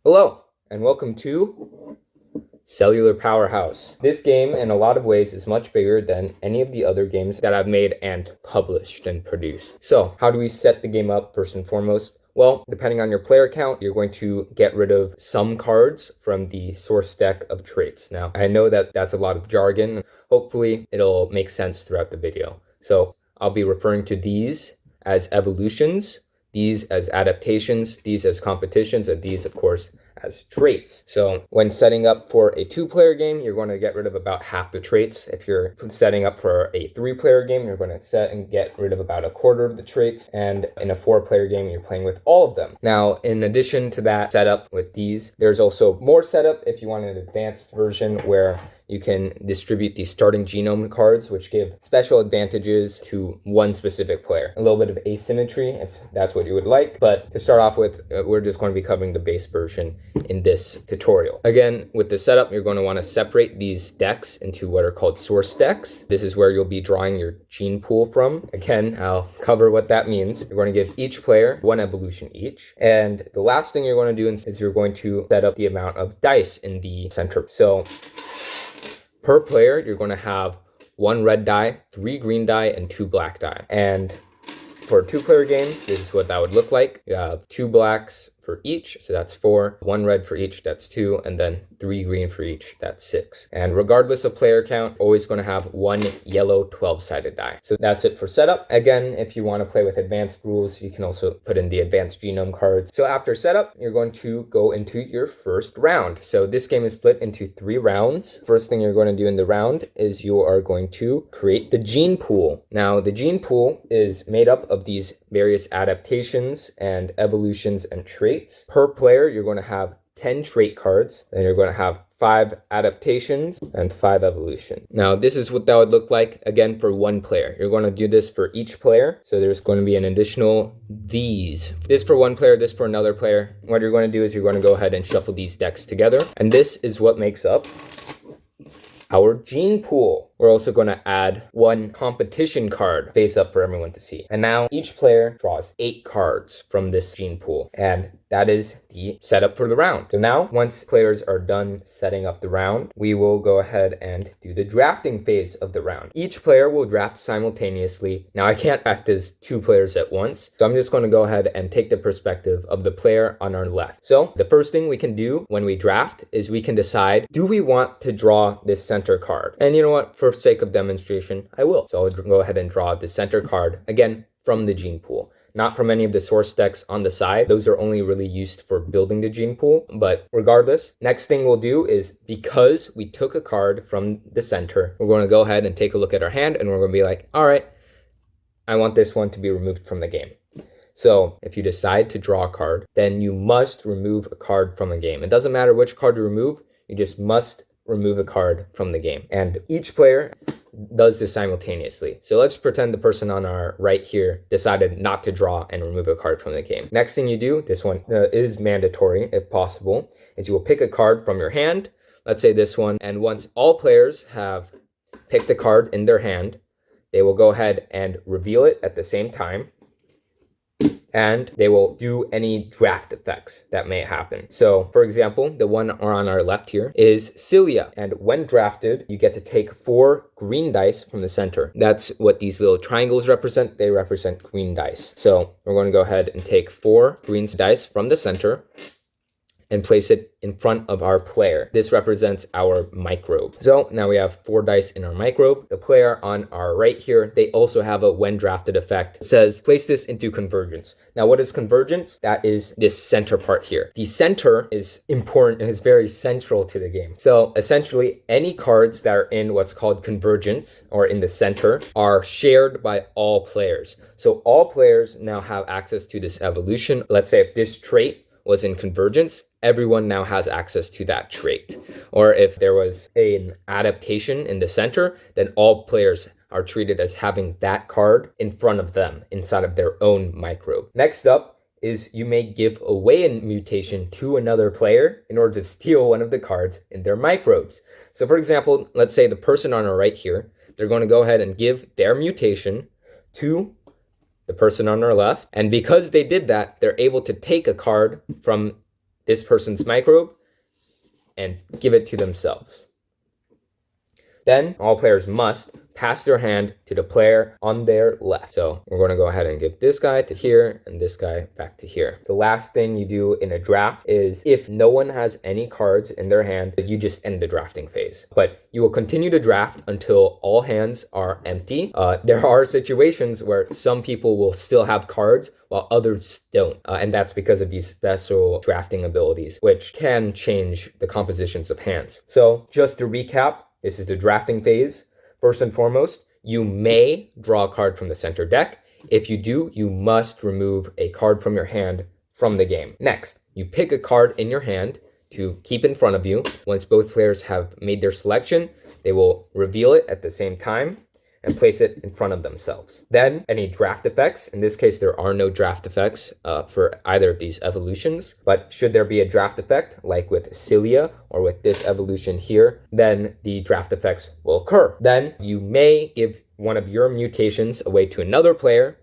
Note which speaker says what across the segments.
Speaker 1: Hello, and welcome to Cellular Powerhouse. This game, in a lot of ways, is much bigger than any of the other games that I've made and published and produced. So, how do we set the game up first and foremost? Well, depending on your player count, you're going to get rid of some cards from the source deck of traits. Now, I know that that's a lot of jargon. Hopefully, it'll make sense throughout the video. So, I'll be referring to these as evolutions, these as adaptations, these as competitions, and these, of course, as traits. So when setting up for a 2-player game, you're going to get rid of about half the traits. If you're setting up for a 3-player game, you're going to set and get rid of about a quarter of the traits. And in a 4-player game, you're playing with all of them. Now, in addition to that setup with these, there's also more setup if you want an advanced version where you can distribute these starting genome cards, which give special advantages to one specific player. A little bit of asymmetry, if that's what you would like. But to start off with, we're just going to be covering the base version in this tutorial. Again, with the setup, you're going to want to separate these decks into what are called source decks. This is where you'll be drawing your gene pool from. Again, I'll cover what that means. You're going to give each player one evolution each. And the last thing you're going to do is you're going to set up the amount of dice in the center. So per player, you're going to have 1 red die, 3 green die, and 2 black die. And for a 2-player game, this is what that would look like. You have 2 blacks for each, so that's 4, 1 red for each, that's 2, and then 3 green for each, that's 6. And regardless of player count, always going to have 1 yellow 12-sided die. So that's it for setup. Again, if you want to play with advanced rules, you can also put in the advanced genome cards. So after setup, you're going to go into your first round. So this game is split into 3 rounds. First thing you're going to do in the round is you are going to create the gene pool. Now, the gene pool is made up of these various adaptations and evolutions and traits. Per player, you're going to have 10 trait cards, and you're going to have 5 adaptations and 5 evolution. Now, this is what that would look like, again, for 1 player. You're going to do this for each player, so there's going to be an additional these. This for 1 player, this for another player. What you're going to do is you're going to go ahead and shuffle these decks together, and this is what makes up our gene pool. We're also going to add 1 competition card face up for everyone to see. And now each player draws 8 cards from this gene pool. And that is the setup for the round. So now, once players are done setting up the round, we will go ahead and do the drafting phase of the round. Each player will draft simultaneously. Now, I can't act as 2 players at once, so I'm just going to go ahead and take the perspective of the player on our left. So the first thing we can do when we draft is we can decide, do we want to draw this center card? And you know what? For sake of demonstration, I will. So I'll go ahead and draw the center card, again, from the gene pool. Not from any of the source decks on the side. Those are only really used for building the gene pool. But regardless, next thing we'll do is, because we took a card from the center, we're going to go ahead and take a look at our hand, and we're going to be like, all right, I want this one to be removed from the game. So if you decide to draw a card, then you must remove a card from a game. It doesn't matter which card you remove, you just must remove a card from the game. And each player does this simultaneously. So let's pretend the person on our right here decided not to draw and remove a card from the game. Next thing you do, this one is mandatory if possible, is you will pick a card from your hand. Let's say this one. And once all players have picked a card in their hand, they will go ahead and reveal it at the same time. And they will do any draft effects that may happen. So, for example, the one on our left here is Cilia. And when drafted, you get to take 4 green dice from the center. That's what these little triangles represent. They represent green dice. So we're going to go ahead and take 4 green dice from the center and place it in front of our player. This represents our microbe. So now we have 4 dice in our microbe. The player on our right here, they also have a when drafted effect. It says, place this into convergence. Now, what is convergence? That is this center part here. The center is important and is very central to the game. So essentially, any cards that are in what's called convergence or in the center are shared by all players. So all players now have access to this evolution. Let's say if this trait was in convergence, everyone now has access to that trait. Or if there was an adaptation in the center, then all players are treated as having that card in front of them inside of their own microbe. Next up is you may give away a mutation to another player in order to steal one of the cards in their microbes. So for example, let's say the person on our right here, they're going to go ahead and give their mutation to the person on our left. And because they did that, they're able to take a card from this person's microbe and give it to themselves. Then all players must pass their hand to the player on their left. So we're going to go ahead and give this guy to here and this guy back to here. The last thing you do in a draft is if no one has any cards in their hand, you just end the drafting phase. But you will continue to draft until all hands are empty. There are situations where some people will still have cards while others don't. And that's because of these special drafting abilities, which can change the compositions of hands. So just to recap, this is the drafting phase. First and foremost, you may draw a card from the center deck. If you do, you must remove a card from your hand from the game. Next, you pick a card in your hand to keep in front of you. Once both players have made their selection, they will reveal it at the same time and place it in front of themselves. Then any draft effects, in this case there are no draft effects for either of these evolutions, but should there be a draft effect like with Cilia or with this evolution here, then the draft effects will occur. Then you may give one of your mutations away to another player,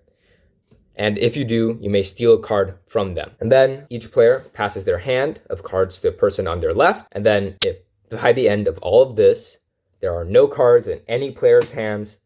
Speaker 1: and if you do, you may steal a card from them. And then each player passes their hand of cards to the person on their left, and then if by the end of all of this there are no cards in any player's hands,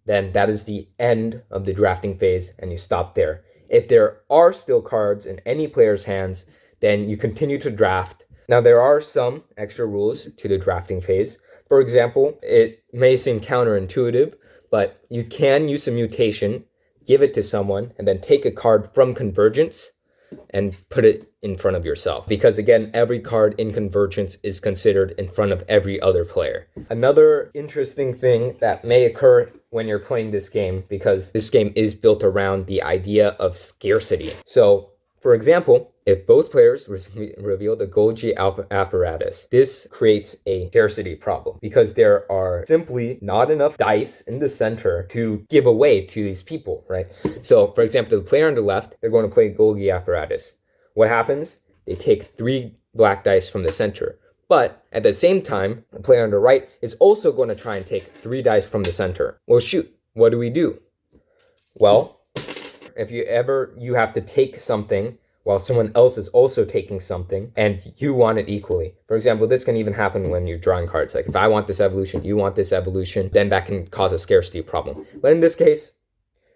Speaker 1: then that is the end of the drafting phase and you stop there. If there are still cards in any player's hands, then you continue to draft. Now there are some extra rules to the drafting phase. For example, it may seem counterintuitive, but you can use a mutation, give it to someone, and then take a card from Convergence and put it in front of yourself. Because again, every card in Convergence is considered in front of every other player. Another interesting thing that may occur when you're playing this game, because this game is built around the idea of scarcity. So, for example, if both players reveal the Golgi apparatus, this creates a scarcity problem because there are simply not enough dice in the center to give away to these people, right? So, for example, the player on the left, they're going to play Golgi apparatus. What happens? They take 3 black dice from the center. But at the same time, the player on the right is also going to try and take 3 dice from the center. Well, shoot, what do? Well, if you have to take something while someone else is also taking something and you want it equally. For example, this can even happen when you're drawing cards. Like if I want this evolution, you want this evolution, then that can cause a scarcity problem. But in this case,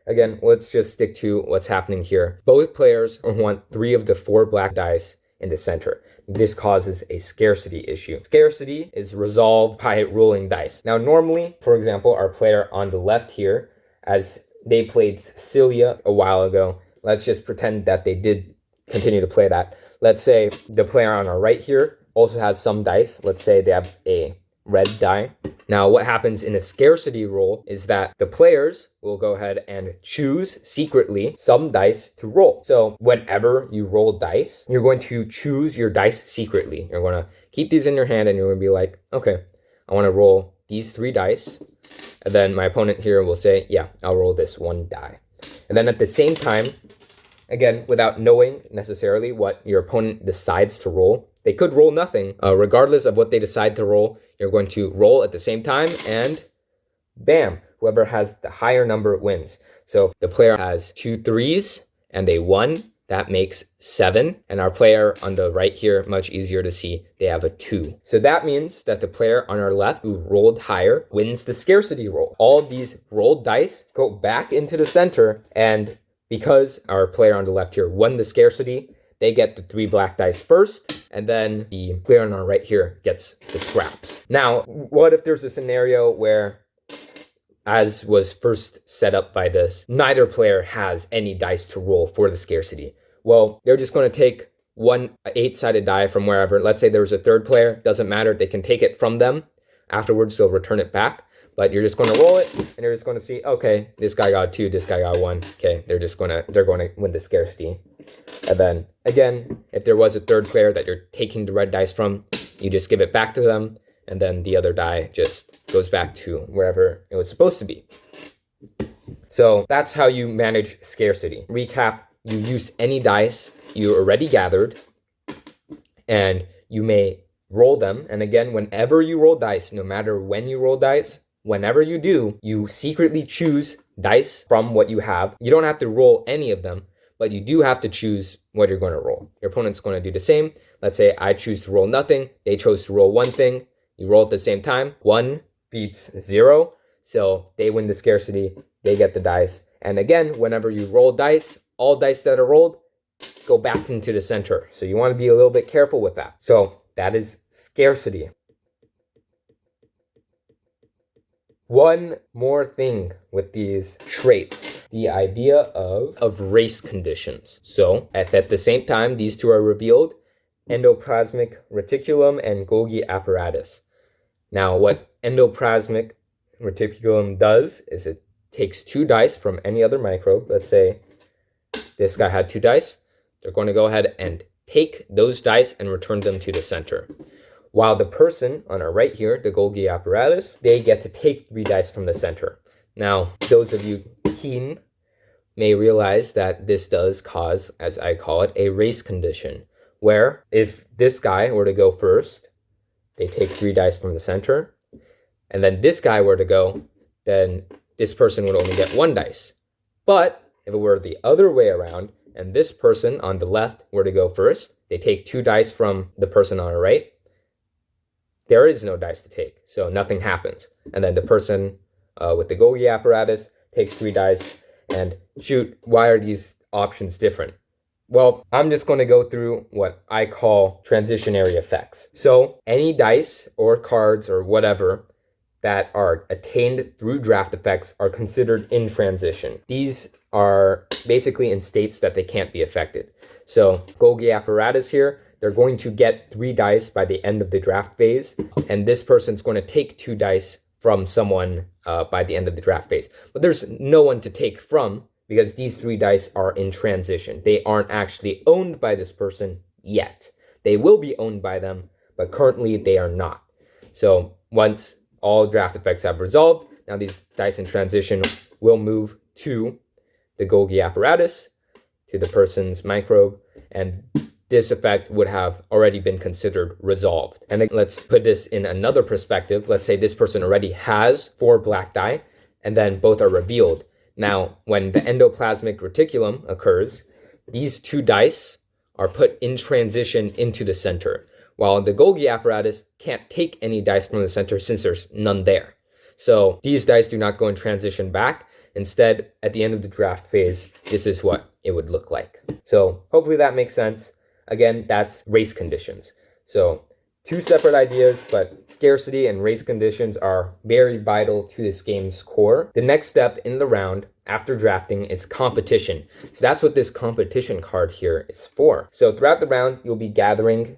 Speaker 1: again, let's just stick to what's happening here. Both players want 3 of the 4 black dice in the center. This causes a scarcity issue. Scarcity is resolved by rolling dice. Now, normally, for example, our player on the left here, as they played Cilia a while ago, let's just pretend that they did continue to play that. Let's say the player on our right here also has some dice. Let's say they have a red die. Now, what happens in a scarcity roll is that the players will go ahead and choose secretly some dice to roll. So whenever you roll dice, you're going to choose your dice secretly. You're going to keep these in your hand and you're going to be like, okay, I want to roll these 3 dice. And then my opponent here will say, yeah, I'll roll this 1 die. And then at the same time, again, without knowing necessarily what your opponent decides to roll, they could roll nothing. Regardless of what they decide to roll, you're going to roll at the same time and bam, whoever has the higher number wins. So if the player has 2 3s and a 1, that makes 7. And our player on the right here, much easier to see, they have a 2. So that means that the player on our left who rolled higher wins the scarcity roll. All of these rolled dice go back into the center, and because our player on the left here won the scarcity, they get the 3 black dice first, and then the player on our right here gets the scraps. Now, what if there's a scenario where, as was first set up by this, neither player has any dice to roll for the scarcity? Well, they're just going to take one 8-sided die from wherever. Let's say there was a third player, doesn't matter, they can take it from them. Afterwards, they'll return it back. But you're just going to roll it, and you're just going to see, okay, this guy got 2, this guy got 1. Okay, they're going to win the scarcity. And then, again, if there was a third player that you're taking the red dice from, you just give it back to them, and then the other die just goes back to wherever it was supposed to be. So that's how you manage scarcity. Recap, you use any dice you already gathered, and you may roll them. And again, whenever you roll dice, no matter when you roll dice, whenever you do, you secretly choose dice from what you have. You don't have to roll any of them, but you do have to choose what you're going to roll. Your opponent's going to do the same. Let's say I choose to roll nothing. They chose to roll one thing. You roll at the same time. 1 beats 0. So they win the scarcity. They get the dice. And again, whenever you roll dice, all dice that are rolled go back into the center. So you want to be a little bit careful with that. So that is scarcity. One more thing with these traits, the idea of race conditions. So at the same time, these two are revealed, endoplasmic reticulum and Golgi apparatus. Now, what endoplasmic reticulum does is it takes 2 dice from any other microbe. Let's say this guy had 2 dice. They're going to go ahead and take those dice and return them to the center. While the person on our right here, the Golgi apparatus, they get to take 3 dice from the center. Now, those of you keen may realize that this does cause, as I call it, a race condition, where if this guy were to go first, they take 3 dice from the center, and then this guy were to go, then this person would only get 1 dice. But if it were the other way around, and this person on the left were to go first, they take 2 dice from the person on the right, there is no dice to take, so nothing happens. And then the person with the Golgi apparatus takes 3 dice, and shoot, why are these options different? Well, I'm just going to go through what I call transitionary effects. So any dice or cards or whatever that are attained through draft effects are considered in transition. These are basically in states that they can't be affected. So Golgi apparatus here, they're going to get 3 dice by the end of the draft phase, and this person's going to take 2 dice from someone by the end of the draft phase. But there's no one to take from because these 3 dice are in transition. They aren't actually owned by this person yet. They will be owned by them, but currently they are not. So once all draft effects have resolved, now these dice in transition will move to the Golgi apparatus, to the person's microbe, and this effect would have already been considered resolved. And let's put this in another perspective. Let's say this person already has 4 black die, and then both are revealed. Now, when the endoplasmic reticulum occurs, these 2 dice are put in transition into the center, while the Golgi apparatus can't take any dice from the center since there's none there. So these dice do not go in transition back. Instead, at the end of the draft phase, this is what it would look like. So hopefully that makes sense. Again, that's race conditions. So 2 separate ideas, but scarcity and race conditions are very vital to this game's core. The next step in the round after drafting is competition. So that's what this competition card here is for. So throughout the round, you'll be gathering,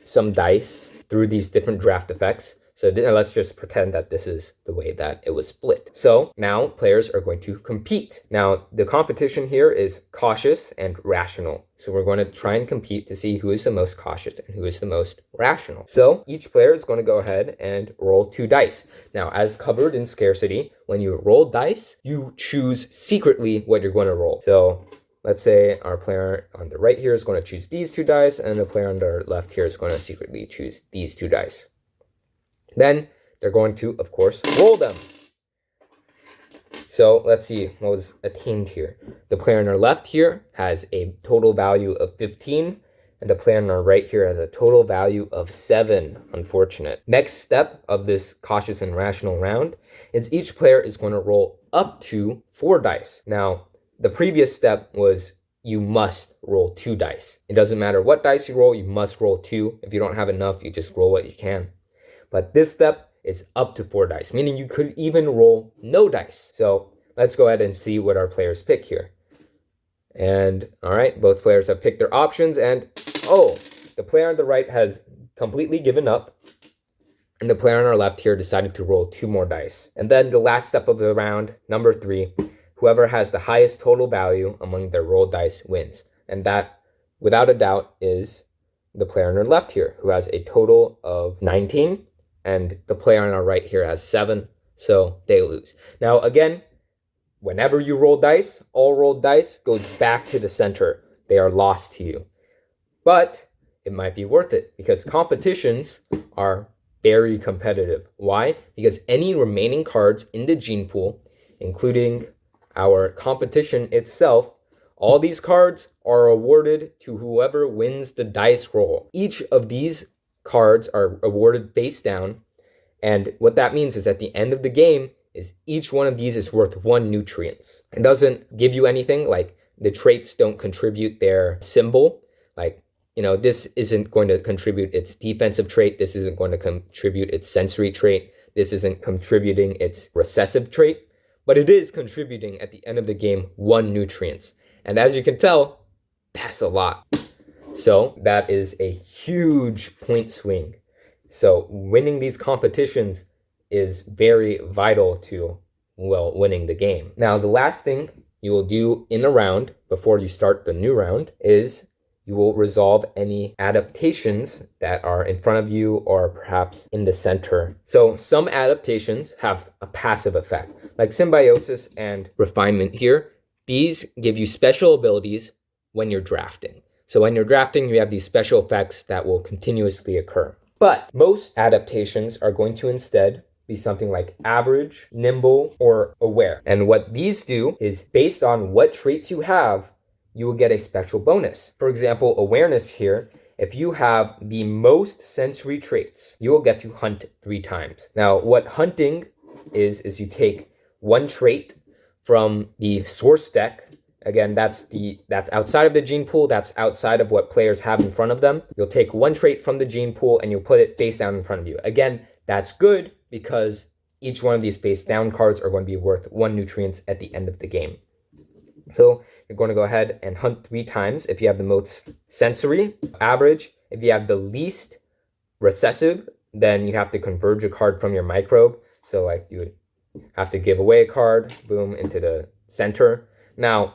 Speaker 1: some dice through these different draft effects. So let's just pretend that this is the way that it was split. So now players are going to compete. Now the competition here is cautious and rational. So we're going to try and compete to see who is the most cautious and who is the most rational. So each player is going to go ahead and roll 2 dice. Now, as covered in scarcity, when you roll dice, you choose secretly what you're going to roll. So let's say our player on the right here is going to choose these 2 dice, and the player on the left here is going to secretly choose these 2 dice. Then they're going to, of course, roll them. So let's see what was attained here. The player on our left here has a total value of 15, and the player on our right here has a total value of 7. Unfortunate. Next step of this cautious and rational round is each player is going to roll up to 4 dice. Now, the previous step was you must roll 2 dice. It doesn't matter what dice you roll, you must roll 2. If you don't have enough, you just roll what you can. But this step is up to 4 dice, meaning you could even roll no dice. So let's go ahead and see what our players pick here. And all right, both players have picked their options, and the player on the right has completely given up, and the player on our left here decided to roll 2 more dice. And then the last step of the round, number 3, whoever has the highest total value among their rolled dice wins. And that, without a doubt, is the player on our left here, who has a total of 19. And the player on our right here has 7, so they lose. Now, again, whenever you roll dice, all rolled dice goes back to the center. They are lost to you. But it might be worth it because competitions are very competitive. Why? Because any remaining cards in the gene pool, including our competition itself, All these cards are awarded to whoever wins the dice roll. Each of these cards are awarded face down, and what that means is at the end of the game is each one of these is worth 1 nutrients. It doesn't give you anything, like the traits don't contribute their symbol, like, this isn't going to contribute its defensive trait, this isn't going to contribute its sensory trait, this isn't contributing its recessive trait, but it is contributing at the end of the game 1 nutrients. And as you can tell, that's a lot. So that is a huge point swing. So winning these competitions is very vital to, winning the game. Now, the last thing you will do in a round before you start the new round is you will resolve any adaptations that are in front of you or perhaps in the center. So some adaptations have a passive effect, like symbiosis and refinement here. These give you special abilities when you're drafting. So when you're drafting, you have these special effects that will continuously occur. But most adaptations are going to instead be something like average, nimble, or aware. And what these do is based on what traits you have, you will get a special bonus. For example, awareness here, if you have the most sensory traits, you will get to hunt 3 times. Now, what hunting is you take 1 trait from the source deck. Again, that's outside of the gene pool, that's outside of what players have in front of them. You'll take 1 trait from the gene pool and you'll put it face down in front of you. Again, that's good because each one of these face down cards are going to be worth 1 nutrients at the end of the game. So you're going to go ahead and hunt 3 times if you have the most sensory. Average, if you have the least recessive, then you have to converge a card from your microbe. So like you would have to give away a card, boom, into the center. Now,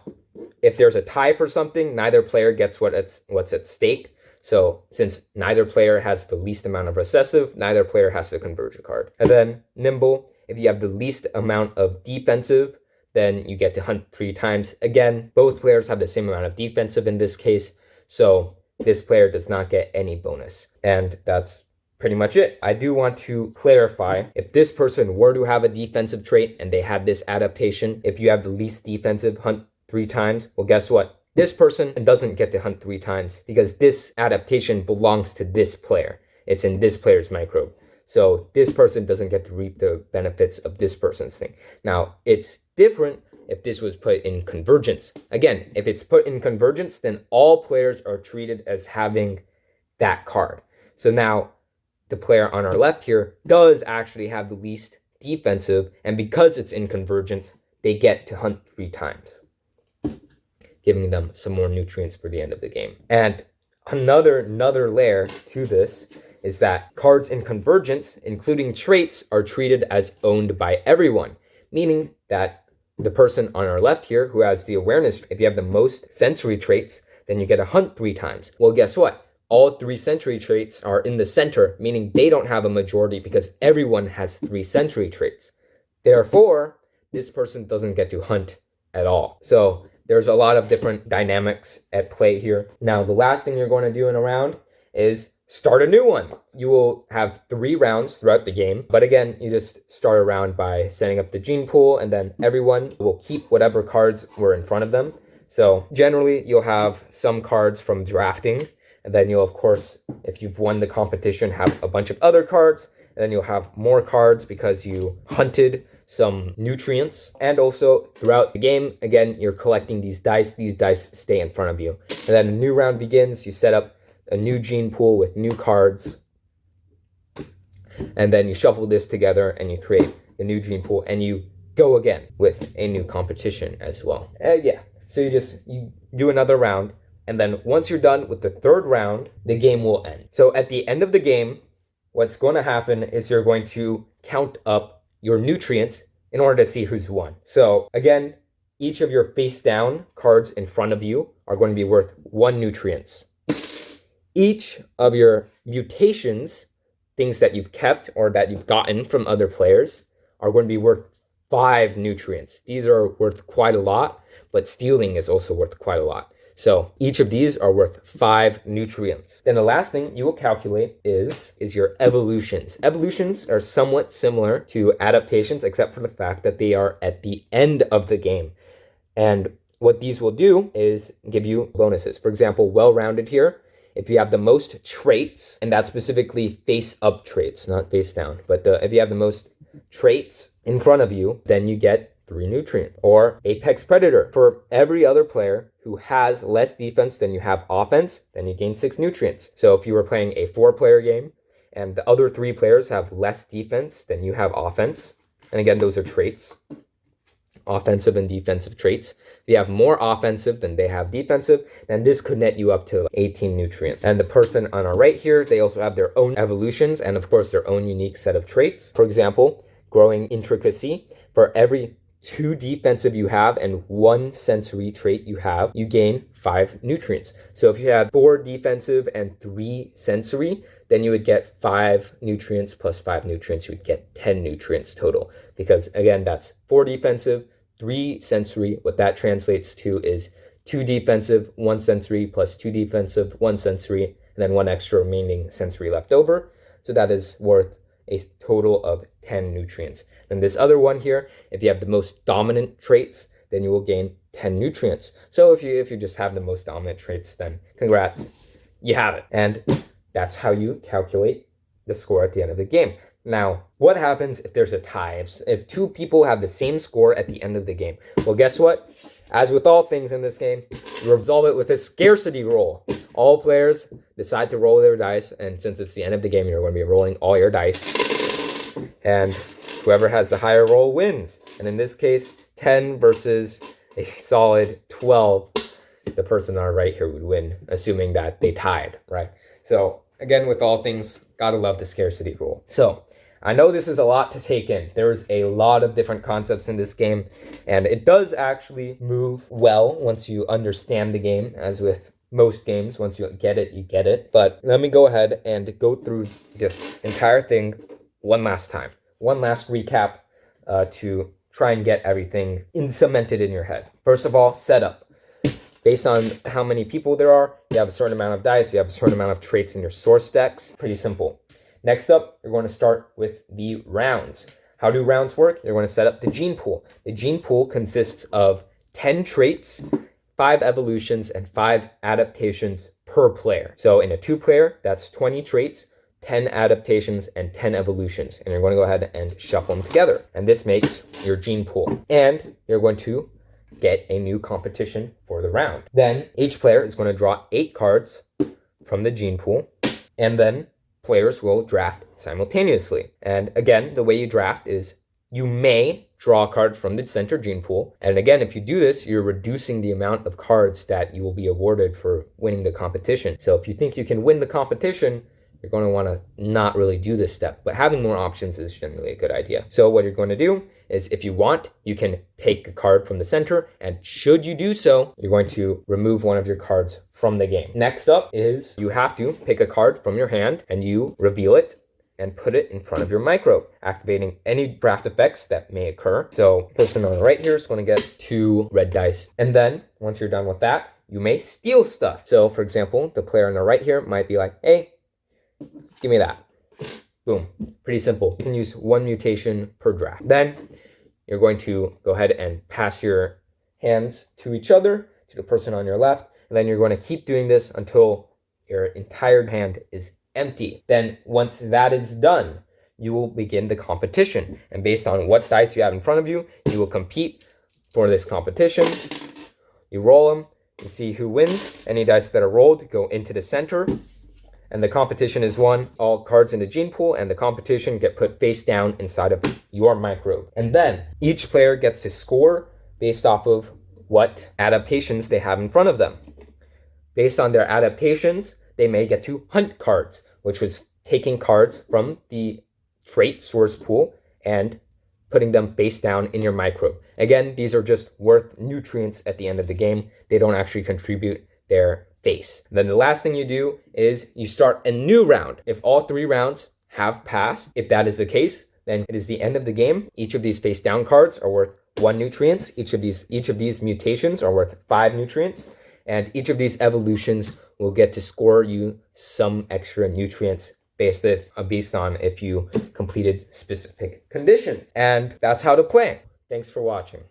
Speaker 1: if there's a tie for something, neither player gets what's at stake. So since neither player has the least amount of recessive, neither player has to converge a card. And then nimble, if you have the least amount of defensive, then you get to hunt 3 times. Again, both players have the same amount of defensive in this case, so this player does not get any bonus. And that's pretty much it. I do want to clarify, if this person were to have a defensive trait and they had this adaptation, if you have the least defensive, hunt 3 times, well, guess what? This person doesn't get to hunt 3 times because this adaptation belongs to this player. It's in this player's microbe. So this person doesn't get to reap the benefits of this person's thing. Now, it's different if this was put in convergence. Again, if it's put in convergence, then all players are treated as having that card. So now the player on our left here does actually have the least defensive, and because it's in convergence, they get to hunt 3 times, giving them some more nutrients for the end of the game. And another layer to this is that cards in convergence, including traits, are treated as owned by everyone, meaning that the person on our left here who has the awareness, if you have the most sensory traits, then you get to hunt 3 times. Well, guess what? All 3 sensory traits are in the center, meaning they don't have a majority because everyone has 3 sensory traits. Therefore, this person doesn't get to hunt at all. So there's a lot of different dynamics at play here. Now, the last thing you're going to do in a round is start a new one. You will have 3 rounds throughout the game, but again, you just start a round by setting up the gene pool, and then everyone will keep whatever cards were in front of them. So generally, you'll have some cards from drafting, and then you'll, of course, if you've won the competition, have a bunch of other cards, and then you'll have more cards because you hunted some nutrients. And also throughout the game, again, you're collecting these dice. These dice stay in front of you. And then a new round begins. You set up a new gene pool with new cards, and then you shuffle this together and you create the new gene pool, and you go again with a new competition as well. So you do another round, and then once you're done with the 3rd round, the game will end. So at the end of the game, what's going to happen is you're going to count up your nutrients in order to see who's won. So again, each of your face down cards in front of you are going to be worth 1 nutrients. Each of your mutations, things that you've kept or that you've gotten from other players, are going to be worth 5 nutrients. These are worth quite a lot, but stealing is also worth quite a lot. So each of these are worth 5 nutrients. Then the last thing you will calculate is your evolutions. Evolutions are somewhat similar to adaptations, except for the fact that they are at the end of the game. And what these will do is give you bonuses. For example, well-rounded here, if you have the most traits, and that's specifically face-up traits, not face-down, but if you have the most traits in front of you, then you get 3 nutrients. Or Apex Predator, for every other player who has less defense than you have offense, then you gain 6 nutrients. So if you were playing a 4-player game and the other 3 players have less defense than you have offense, and again, those are traits, offensive and defensive traits. If you have more offensive than they have defensive, then this could net you up to 18 nutrients. And the person on our right here, they also have their own evolutions and of course their own unique set of traits. For example, growing intricacy, for every 2 defensive you have and 1 sensory trait you have, you gain 5 nutrients. So if you had 4 defensive and 3 sensory, then you would get 5 nutrients plus 5 nutrients. You would get 10 nutrients total. Because again, that's 4 defensive, 3 sensory. What that translates to is 2 defensive, 1 sensory, plus 2 defensive, 1 sensory, and then 1 extra remaining sensory left over. So that is worth a total of 10 nutrients. And this other one here, if you have the most dominant traits, then you will gain 10 nutrients. So if you just have the most dominant traits, then congrats, you have it. And that's how you calculate the score at the end of the game. Now, what happens if there's a tie? If 2 people have the same score at the end of the game? Well, guess what? As with all things in this game, you resolve it with a scarcity roll. All players decide to roll their dice, and since it's the end of the game, you're going to be rolling all your dice. And whoever has the higher roll wins. And in this case, 10 versus a solid 12. The person on our right here would win, assuming that they tied, right? So again, with all things, gotta love the scarcity rule. So I know this is a lot to take in. There's a lot of different concepts in this game, and it does actually move well once you understand the game, as with most games. Once you get it, you get it. But let me go ahead and go through this entire thing one last time. One last recap to try and get everything cemented in your head. First of all, setup. Based on how many people there are, you have a certain amount of dice, you have a certain amount of traits in your source decks. Pretty simple. Next up, you're going to start with the rounds. How do rounds work? You're going to set up the gene pool. The gene pool consists of 10 traits, 5 evolutions, and 5 adaptations per player. So in a 2-player, that's 20 traits, 10 adaptations, and 10 evolutions. And you're going to go ahead and shuffle them together. And this makes your gene pool. And you're going to get a new competition for the round. Then each player is going to draw 8 cards from the gene pool. And then players will draft simultaneously. And again, the way you draft is you may draw a card from the center gene pool. And again, if you do this, you're reducing the amount of cards that you will be awarded for winning the competition. So if you think you can win the competition, you're going to want to not really do this step, but having more options is generally a good idea. So what you're going to do is, if you want, you can take a card from the center, and should you do so, you're going to remove one of your cards from the game. Next up is you have to pick a card from your hand and you reveal it and put it in front of your microbe, activating any draft effects that may occur. So person on the right here is going to get 2 red dice. And then once you're done with that, you may steal stuff. So for example, the player on the right here might be like, hey, give me that. Boom. Pretty simple. You can use 1 mutation per draft. Then you're going to go ahead and pass your hands to each other, to the person on your left. And then you're going to keep doing this until your entire hand is empty. Then once that is done, you will begin the competition. And based on what dice you have in front of you, you will compete for this competition. You roll them, you see who wins. Any dice that are rolled go into the center. And the competition is won. All cards in the gene pool and the competition get put face down inside of your microbe. And then each player gets to score based off of what adaptations they have in front of them. Based on their adaptations, they may get to hunt cards, which was taking cards from the trait source pool and putting them face down in your microbe. Again, these are just worth nutrients at the end of the game. They don't actually contribute their face. Then the last thing you do is you start a new round. If all 3 rounds have passed, if that is the case, then it is the end of the game. Each of these face down cards are worth 1 nutrients. Each of these mutations are worth 5 nutrients. And each of these evolutions will get to score you some extra nutrients based on if you completed specific conditions. And that's how to play. Thanks for watching.